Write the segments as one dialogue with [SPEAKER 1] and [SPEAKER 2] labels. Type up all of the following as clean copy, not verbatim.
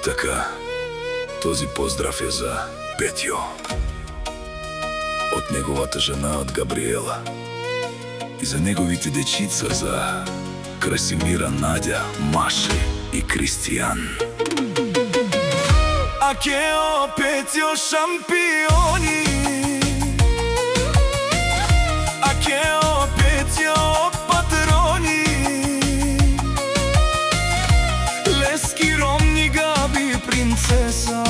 [SPEAKER 1] така, този поздрав е за Петјо од неговата жена, од Габриела, и за неговите дечица, за Красимира, Надја, Маше и Кристијан.
[SPEAKER 2] Акео, Петјо, шампиони. Акео, Петјо, патрони. Лески, Ромни, Габи, принцеса.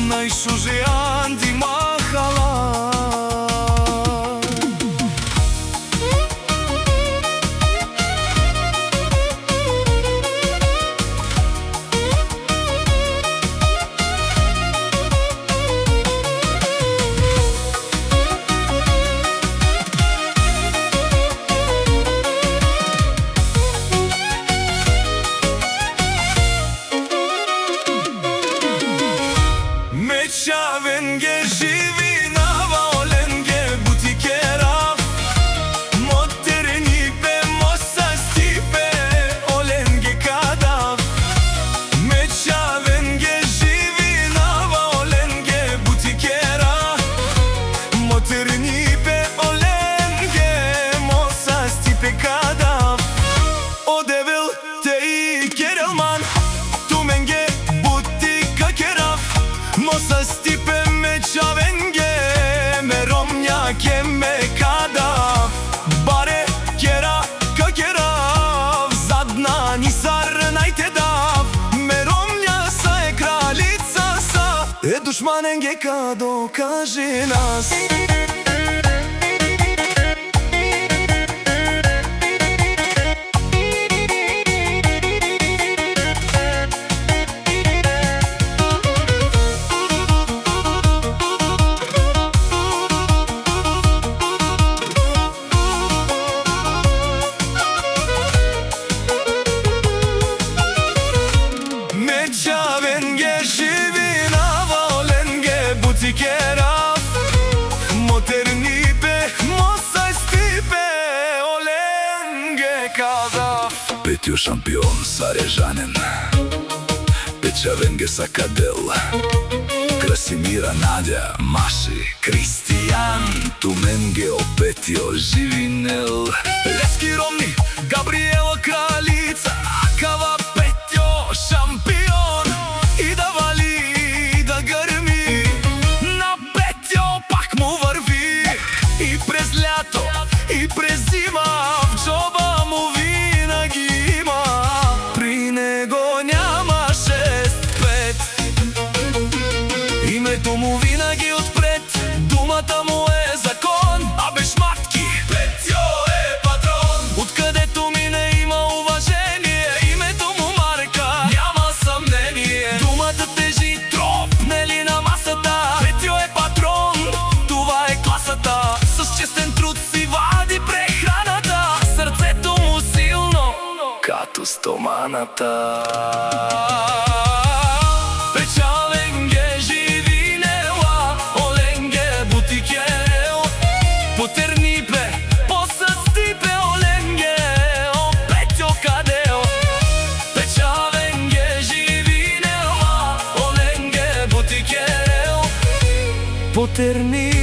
[SPEAKER 2] Најшуже, Анди, махала. Мечавенге, живинава, оленге, бутикера. Мотерни пе, моса стипе, оленге кадав. Мечавенге, живинава, оленге, бутикера. Мотерни пе, оленге, моса стипе кадав. Одевил те и Керелман, туменге, бутика керав. Моса стипе, мечавенге, ме Ромња ке ме кадав. Баре кера ка керав, задна ни сар најте дав. Ме Ромња са е кралица са, е душманенге ка докаже нас. Мечавенге, живинава, оленге, бутикера. Мотерни пе, моса стипе, оленге кадав.
[SPEAKER 1] Петјо шампион, сарежанен, Печавенге сакадел, Красимира, Надја, Маше, Кристијан, туменге о Петјо живинел.
[SPEAKER 2] Лески, Ромни, Габриела, кралица, акава Петјо шампион. И да вали, и да грми, на Петјо пак му врви. И през лято, и през зима, в джоба му винаги има. При него няма 6-5, името му винаги отпред. Думата му е закон, а без матки Петјо е патрон. Откъдето мине има уважение, името му марка, няма съмнение. Думата тежи, тропнели на масата. Петјо е патрон, това е класата. С честен труд си вади прехраната, сърцето му силно като стоманата. Печавенге, живинела, оленге, бутикел. Потерни пе, поса стипе, оленге, о Петјо кадел. Печавенге, живинела, оленге, бутикел. Потерни